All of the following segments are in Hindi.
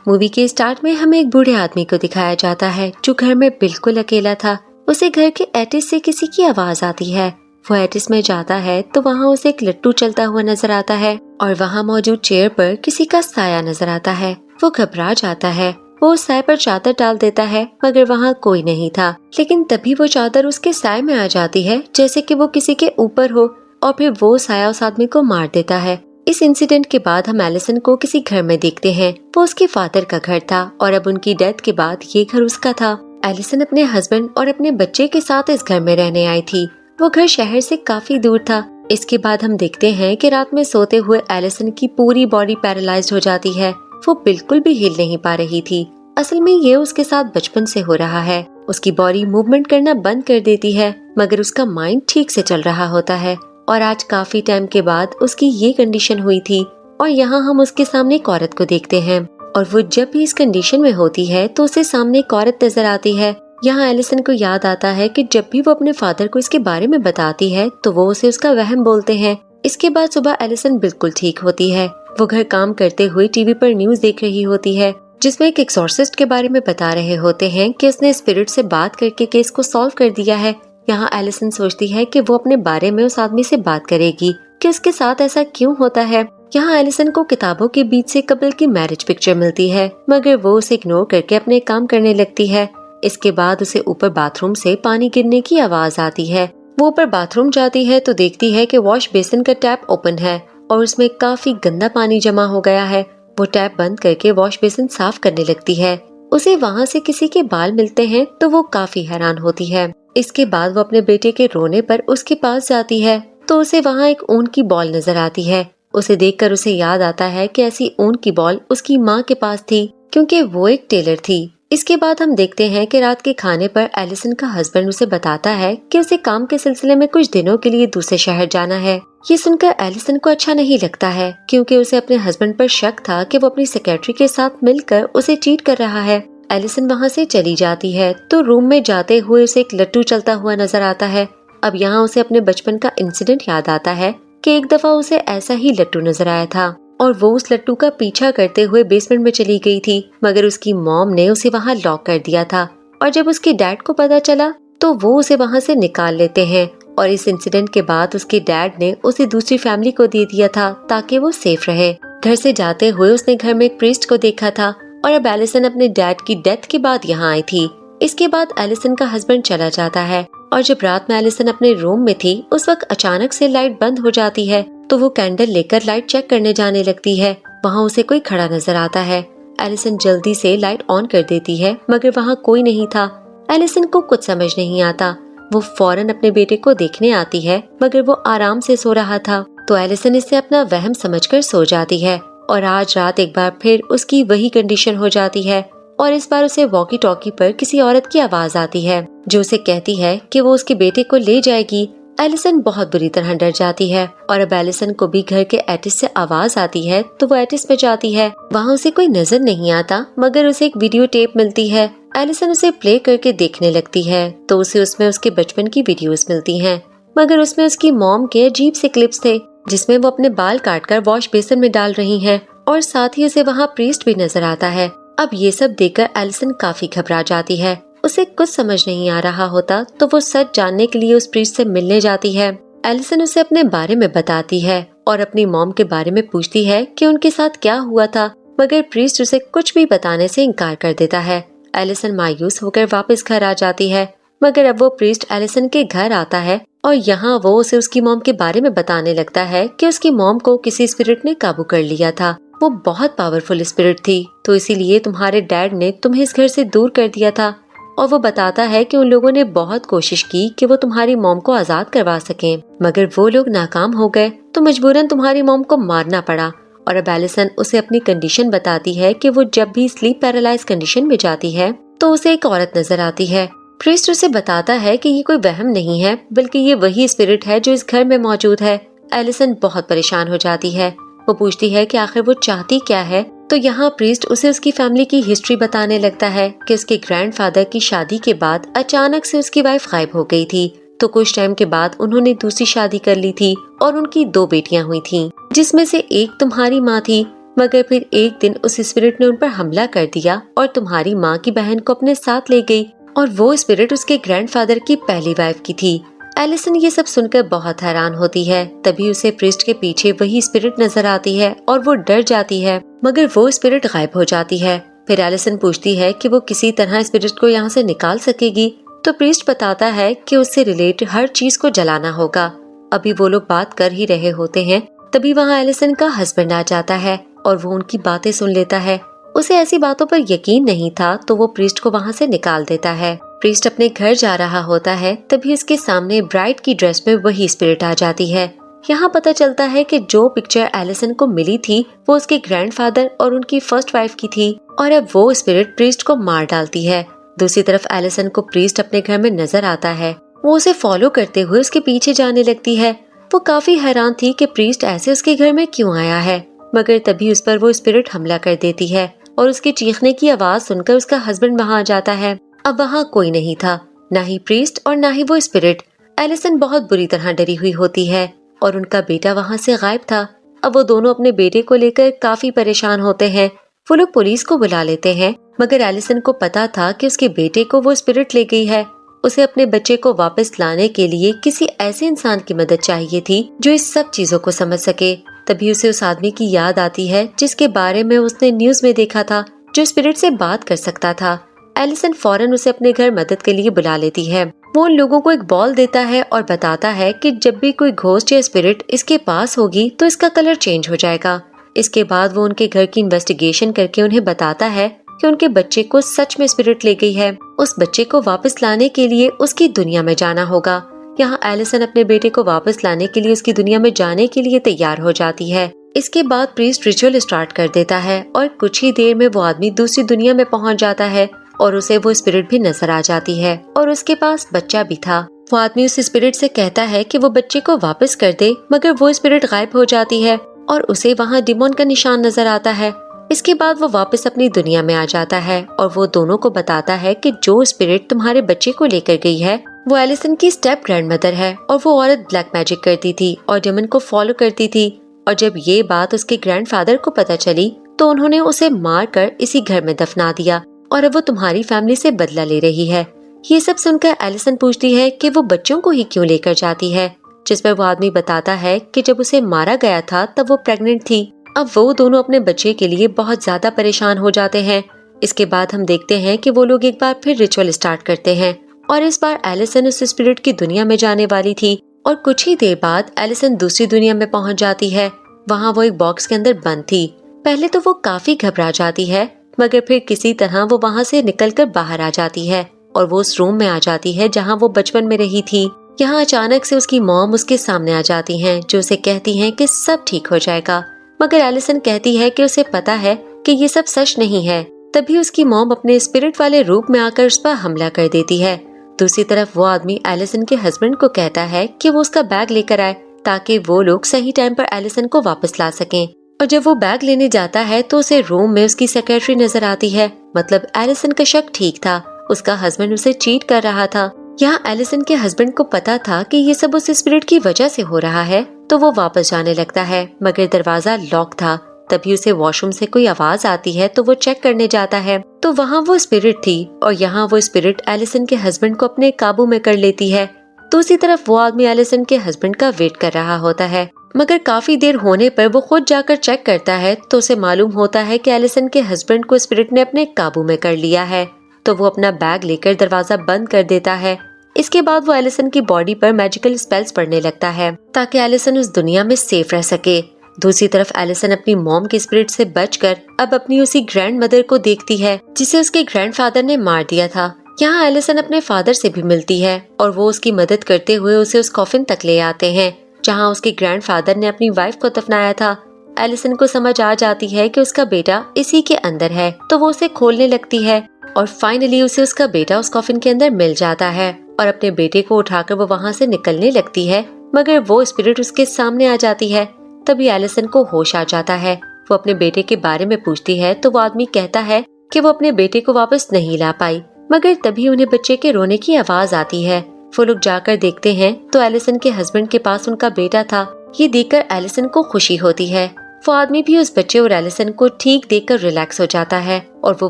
मूवी के स्टार्ट में हमें एक बूढ़े आदमी को दिखाया जाता है जो घर में बिल्कुल अकेला था। उसे घर के एटिस से किसी की आवाज आती है। वो एटिस में जाता है तो वहाँ उसे एक लट्टू चलता हुआ नजर आता है और वहाँ मौजूद चेयर पर किसी का साया नजर आता है। वो घबरा जाता है। वो उस साए पर चादर डाल देता है मगर वहाँ कोई नहीं था। लेकिन तभी वो चादर उसके साए में आ जाती है जैसे कि वो किसी के ऊपर हो और फिर वो साया उस आदमी को मार देता है। इस इंसिडेंट के बाद हम एलिसन को किसी घर में देखते हैं। वो उसके फादर का घर था और अब उनकी डेथ के बाद ये घर उसका था। एलिसन अपने हस्बैंड और अपने बच्चे के साथ इस घर में रहने आई थी। वो घर शहर से काफी दूर था। इसके बाद हम देखते हैं कि रात में सोते हुए एलिसन की पूरी बॉडी पैरालाइज्ड हो जाती है। वो बिल्कुल भी हिल नहीं पा रही थी। असल में ये उसके साथ बचपन से हो रहा है। उसकी बॉडी मूवमेंट करना बंद कर देती है मगर उसका माइंड ठीक से चल रहा होता है। और आज काफी टाइम के बाद उसकी ये कंडीशन हुई थी। और यहाँ हम उसके सामने एक औरत को देखते हैं और वो जब भी इस कंडीशन में होती है तो उसे सामने एक औरत नजर आती है। यहाँ एलिसन को याद आता है कि जब भी वो अपने फादर को इसके बारे में बताती है तो वो उसे उसका वहम बोलते हैं। इसके बाद सुबह एलिसन बिल्कुल ठीक होती है। वो घर काम करते हुए टीवी पर न्यूज देख रही होती है जिसमें एक एक्सॉर्सिस्ट के बारे में बता रहे होते हैं कि उसने स्पिरिट से बात करके केस को सॉल्व कर दिया है। यहाँ एलिसन सोचती है कि वो अपने बारे में उस आदमी से बात करेगी कि उसके साथ ऐसा क्यों होता है। यहाँ एलिसन को किताबों के बीच से कपिल की मैरिज पिक्चर मिलती है मगर वो उसे इग्नोर करके अपने काम करने लगती है। इसके बाद उसे ऊपर बाथरूम से पानी गिरने की आवाज आती है। वो ऊपर बाथरूम जाती है तो देखती है कि वॉश बेसिन का टैप ओपन है और उसमें काफी गंदा पानी जमा हो गया है। वो टैप बंद करके वॉश बेसिन साफ करने लगती है। उसे वहाँ से किसी के बाल मिलते हैं तो वो काफी हैरान होती है। इसके बाद वो अपने बेटे के रोने पर उसके पास जाती है तो उसे वहाँ एक ऊन की बॉल नजर आती है। उसे देखकर उसे याद आता है कि ऐसी ऊन की बॉल उसकी माँ के पास थी क्योंकि वो एक टेलर थी। इसके बाद हम देखते हैं कि रात के खाने पर एलिसन का हस्बैंड उसे बताता है कि उसे काम के सिलसिले में कुछ दिनों के लिए दूसरे शहर जाना है। ये सुनकर एलिसन को अच्छा नहीं लगता है क्योंकि उसे अपने हस्बैंड पर शक था कि वो अपनी सेक्रेटरी के साथ मिलकर उसे चीट कर रहा है। एलिसन वहाँ से चली जाती है तो रूम में जाते हुए उसे एक लट्टू चलता हुआ नजर आता है। अब यहाँ उसे अपने बचपन का इंसिडेंट याद आता है कि एक दफा उसे ऐसा ही लट्टू नजर आया था और वो उस लट्टू का पीछा करते हुए बेसमेंट में चली गई थी मगर उसकी मॉम ने उसे वहाँ लॉक कर दिया था। और जब उसके डैड को पता चला तो वो उसे वहाँ से निकाल लेते हैं और इस इंसिडेंट के बाद उसके डैड ने उसे दूसरी फैमिली को दे दिया था ताकि वो सेफ रहे। घर से जाते हुए उसने घर में एक प्रीस्ट को देखा था और अब एलिसन अपने डैड की डेथ के बाद यहाँ आई थी। इसके बाद एलिसन का हस्बैंड चला जाता है और जब रात में एलिसन अपने रूम में थी उस वक्त अचानक से लाइट बंद हो जाती है तो वो कैंडल लेकर लाइट चेक करने जाने लगती है। वहाँ उसे कोई खड़ा नजर आता है। एलिसन जल्दी से लाइट ऑन कर देती है मगर वहाँ कोई नहीं था। एलिसन को कुछ समझ नहीं आता। वो फौरन अपने बेटे को देखने आती है मगर वो आराम से सो रहा था तो एलिसन इसे अपना वहम समझकर सो जाती है। और आज रात एक बार फिर उसकी वही कंडीशन हो जाती है और इस बार उसे वॉकी टॉकी पर किसी औरत की आवाज आती है जो उसे कहती है कि वो उसके बेटे को ले जाएगी। एलिसन बहुत बुरी तरह डर जाती है और अब एलिसन को भी घर के एटिस से आवाज आती है तो वो एटिस में जाती है। वहाँ उसे कोई नजर नहीं आता मगर उसे एक वीडियो टेप मिलती है। एलिसन उसे प्ले करके देखने लगती है तो उसे उसमें उसके बचपन की वीडियोस मिलती हैं मगर उसमें उसकी मॉम के अजीब से क्लिप्स थे जिसमें वो अपने बाल काटकर वॉश बेसिन में डाल रही हैं और साथ ही उसे वहाँ प्रीस्ट भी नजर आता है। अब ये सब देखकर एलिसन काफी घबरा जाती है। उसे कुछ समझ नहीं आ रहा होता तो वो सच जानने के लिए उस प्रीस्ट से मिलने जाती है। एलिसन उसे अपने बारे में बताती है और अपनी मॉम के बारे में पूछती है कि उनके साथ क्या हुआ था मगर प्रीस्ट उसे कुछ भी बताने से इनकार कर देता है। एलिसन मायूस होकर वापस घर आ जाती है मगर अब वो प्रीस्ट एलिसन के घर आता है और यहाँ वो उसे उसकी मॉम के बारे में बताने लगता है कि उसकी मॉम को किसी स्पिरिट ने काबू कर लिया था। वो बहुत पावरफुल स्पिरिट थी तो इसीलिए तुम्हारे डैड ने तुम्हें इस घर से दूर कर दिया था। और वो बताता है कि उन लोगों ने बहुत कोशिश की कि वो तुम्हारी मॉम को आजाद करवा सकें मगर वो लोग नाकाम हो गए तो मजबूरन तुम्हारी मॉम को मारना पड़ा। और अब एलिसन उसे अपनी कंडीशन बताती है कि वो जब भी स्लीप पैरालाइज कंडीशन में जाती है तो उसे एक औरत नजर आती है। प्रीस्ट उसे बताता है कि ये कोई वहम नहीं है बल्कि ये वही स्पिरिट है जो इस घर में मौजूद है। एलिसन बहुत परेशान हो जाती है। वो पूछती है कि आखिर वो चाहती क्या है तो यहाँ प्रीस्ट उसे उसकी फैमिली की हिस्ट्री बताने लगता है कि उसके ग्रैंडफादर की शादी के बाद अचानक से उसकी वाइफ गायब हो गई थी तो कुछ टाइम के बाद उन्होंने दूसरी शादी कर ली थी और उनकी 2 बेटियां हुई थीं, जिसमें से एक तुम्हारी माँ थी मगर फिर एक दिन उस स्पिरिट ने उन पर हमला कर दिया और तुम्हारी माँ की बहन को अपने साथ ले गई, और वो स्पिरिट उसके ग्रैंडफादर की पहली वाइफ की थी। एलिसन ये सब सुनकर बहुत हैरान होती है। तभी उसे प्रीस्ट के पीछे वही स्पिरिट नजर आती है और वो डर जाती है, मगर वो स्पिरिट गायब हो जाती है। फिर एलिसन पूछती है कि वो किसी तरह स्पिरिट को यहाँ से निकाल सकेगी, तो प्रीस्ट बताता है कि उससे रिलेटेड हर चीज को जलाना होगा। अभी वो लोग बात कर ही रहे होते हैं, तभी वहाँ एलिसन का हस्बैंड आ जाता है और वो उनकी बातें सुन लेता है। उसे ऐसी बातों पर यकीन नहीं था, तो वो प्रीस्ट को वहाँ से निकाल देता है। प्रीस्ट अपने घर जा रहा होता है, तभी उसके सामने ब्राइड की ड्रेस में वही स्पिरिट आ जाती है। यहाँ पता चलता है कि जो पिक्चर एलिसन को मिली थी वो उसके ग्रैंडफादर और उनकी फर्स्ट वाइफ की थी, और अब वो स्पिरिट प्रीस्ट को मार डालती है। दूसरी तरफ एलिसन को प्रीस्ट अपने घर में नजर आता है। वो उसे फॉलो करते हुए उसके पीछे जाने लगती है। वो काफी हैरान थी कि प्रीस्ट ऐसे उसके घर में क्यों आया है, मगर तभी उस पर वो स्पिरिट हमला कर देती है और उसके चीखने की आवाज सुनकर उसका हस्बैंड वहाँ आ जाता है। अब वहाँ कोई नहीं था, ना ही प्रीस्ट और ना ही वो स्पिरिट। एलिसन बहुत बुरी तरह डरी हुई होती है और उनका बेटा वहाँ से गायब था। अब वो दोनों अपने बेटे को लेकर काफी परेशान होते हैं। वो लोग पुलिस को बुला लेते हैं, मगर एलिसन को पता था कि उसके बेटे को वो स्पिरिट ले गई है। उसे अपने बच्चे को वापस लाने के लिए किसी ऐसे इंसान की मदद चाहिए थी जो इस सब चीजों को समझ सके। तभी उसे उस आदमी की याद आती है जिसके बारे में उसने न्यूज में देखा था, जो स्पिरिट से बात कर सकता था। एलिसन फौरन उसे अपने घर मदद के लिए बुला लेती है। वो उन लोगों को एक बॉल देता है और बताता है कि जब भी कोई घोस्ट या स्पिरिट इसके पास होगी तो इसका कलर चेंज हो जाएगा। इसके बाद वो उनके घर की इन्वेस्टिगेशन करके उन्हें बताता है कि उनके बच्चे को सच में स्पिरिट ले गई है। उस बच्चे को वापस लाने के लिए उसकी दुनिया में जाना होगा। यहाँ एलिसन अपने बेटे को वापस लाने के लिए उसकी दुनिया में जाने के लिए तैयार हो जाती है। इसके बाद प्रीस्ट रिचुअल स्टार्ट कर देता है और कुछ ही देर में वो आदमी दूसरी दुनिया में पहुँच जाता है और उसे वो स्पिरिट भी नजर आ जाती है और उसके पास बच्चा भी था। वो आदमी उस स्पिरिट से कहता है कि वो बच्चे को वापस कर दे, मगर वो स्पिरिट गायब हो जाती है और उसे वहाँ डिमोन का निशान नजर आता है। इसके बाद वो वापस अपनी दुनिया में आ जाता है और वो दोनों को बताता है कि जो स्पिरिट तुम्हारे बच्चे को लेकर गई है वो एलिसन की स्टेप ग्रैंडमदर है और वो औरत ब्लैक मैजिक करती थी और डिमन को फॉलो करती थी। और जब ये बात उसके ग्रैंडफादर को पता चली तो उन्होंने उसे मार कर इसी घर में दफना दिया और अब वो तुम्हारी फैमिली से बदला ले रही है। ये सब सुनकर एलिसन पूछती है कि वो बच्चों को ही क्यों लेकर जाती है, जिस पर वो आदमी बताता है कि जब उसे मारा गया था तब वो प्रेग्नेंट थी। अब वो दोनों अपने बच्चे के लिए बहुत ज्यादा परेशान हो जाते हैं। इसके बाद हम देखते हैं कि वो लोग एक बार फिर रिचुअल स्टार्ट करते हैं और इस बार एलिसन उस स्पिरिट की दुनिया में जाने वाली थी और कुछ ही देर बाद एलिसन दूसरी दुनिया में पहुंच जाती है। वहाँ वो एक बॉक्स के अंदर बंद थी। पहले तो वो काफी घबरा जाती है, मगर फिर किसी तरह वो वहाँ से निकलकर बाहर आ जाती है और वो उस रूम में आ जाती है जहाँ वो बचपन में रही थी। यहाँ अचानक से उसकी मॉम उसके सामने आ जाती हैं, जो उसे कहती हैं कि सब ठीक हो जाएगा, मगर एलिसन कहती है कि उसे पता है कि ये सब सच नहीं है। तभी उसकी मॉम अपने स्पिरिट वाले रूप में आकर उस पर हमला कर देती है। दूसरी तरफ वो आदमी एलिसन के हस्बैंड को कहता है कि वो उसका बैग लेकर आए ताकि वो लोग सही टाइम पर एलिसन को वापस ला सकें। और जब वो बैग लेने जाता है तो उसे रूम में उसकी सेक्रेटरी नजर आती है। मतलब एलिसन का शक ठीक था, उसका हस्बैंड उसे चीट कर रहा था। यहाँ एलिसन के हस्बैंड को पता था कि ये सब उस स्पिरिट की वजह से हो रहा है, तो वो वापस जाने लगता है, मगर दरवाजा लॉक था। तभी उसे वॉशरूम से कोई आवाज आती है तो वो चेक करने जाता है, तो वहाँ वो स्पिरिट थी और यहाँ वो स्पिरिट एलिसन के हस्बैंड को अपने काबू में कर लेती है। दूसरी तरफ वो आदमी एलिसन के हस्बैंड का वेट कर रहा होता है, मगर काफी देर होने पर वो खुद जाकर चेक करता है तो उसे मालूम होता है कि एलिसन के हस्बैंड को स्पिरिट ने अपने काबू में कर लिया है। तो वो अपना बैग लेकर दरवाजा बंद कर देता है। इसके बाद वो एलिसन की बॉडी पर मैजिकल स्पेल्स पढ़ने लगता है ताकि एलिसन उस दुनिया में सेफ रह सके। दूसरी तरफ एलिसन अपनी मॉम के स्पिरिट से बचकर अब अपनी उसी ग्रैंड मदर को देखती है जिसे उसके ग्रैंडफादर ने मार दिया था। यहाँ एलिसन अपने फादर से भी मिलती है और वो उसकी मदद करते हुए उसे उस कॉफिन तक ले आते हैं जहाँ उसके ग्रैंडफादर ने अपनी वाइफ को दफनाया था। एलिसन को समझ आ जाती है कि उसका बेटा इसी के अंदर है, तो वो उसे खोलने लगती है और फाइनली उसे उसका बेटा उस कॉफिन के अंदर मिल जाता है और अपने बेटे को उठाकर वो वहाँ से निकलने लगती है, मगर वो स्पिरिट उसके सामने आ जाती है। तभी एलिसन को होश आ जाता है। वो अपने बेटे के बारे में पूछती है तो वो आदमी कहता है कि वो अपने बेटे को वापस नहीं ला पाई, मगर तभी उन्हें बच्चे के रोने की आवाज आती है। वो लोग जाकर देखते हैं तो एलिसन के हस्बैंड के पास उनका बेटा था। ये देखकर एलिसन को खुशी होती है। वो आदमी भी उस बच्चे और एलिसन को ठीक देखकर रिलैक्स हो जाता है और वो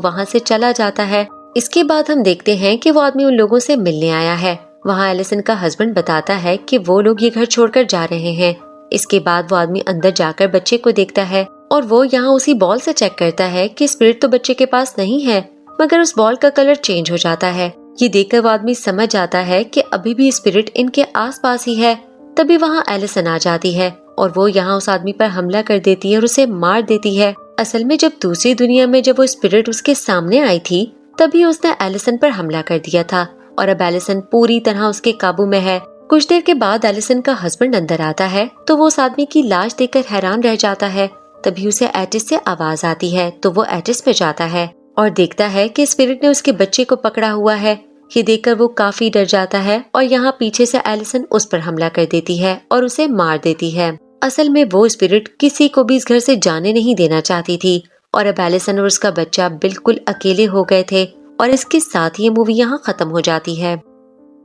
वहाँ से चला जाता है। इसके बाद हम देखते हैं कि वो आदमी उन लोगों से मिलने आया है। वहाँ एलिसन का हस्बैंड बताता है कि वो लोग ये घर छोड़कर जा रहे हैं। इसके बाद वो आदमी अंदर जाकर बच्चे को देखता है और वो यहाँ उसी बॉल से चेक करता है कि स्पिरिट तो बच्चे के पास नहीं है, मगर उस बॉल का कलर चेंज हो जाता है। ये देखकर वो आदमी समझ जाता है कि अभी भी स्पिरिट इनके आसपास ही है। तभी वहाँ एलिसन आ जाती है और वो यहाँ उस आदमी पर हमला कर देती है और उसे मार देती है। असल में जब दूसरी दुनिया में जब वो स्पिरिट उसके सामने आई थी, तभी उसने एलिसन पर हमला कर दिया था और अब एलिसन पूरी तरह उसके काबू में है। कुछ देर के बाद एलिसन का हस्बैंड अंदर आता है तो वो उस आदमी की लाश देखकर हैरान रह जाता है। तभी उसे एटिस से आवाज आती है तो वो एटिस पे जाता है और देखता है कि स्पिरिट ने उसके बच्चे को पकड़ा हुआ है। ये देखकर वो काफी डर जाता है और यहाँ पीछे से एलिसन उस पर हमला कर देती है और उसे मार देती है। असल में वो स्पिरिट किसी को भी इस घर से जाने नहीं देना चाहती थी और अब एलिसन और उसका बच्चा बिल्कुल अकेले हो गए थे और इसके साथ ये मूवी यहाँ खत्म हो जाती है।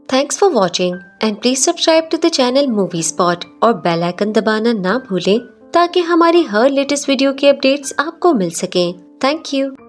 Thanks for watching and please subscribe to the channel movie spot और बेल आइकन दबाना ना भूलें ताकि हमारी हर लेटेस्ट वीडियो की अपडेट्स आपको मिल सकें। Thank you.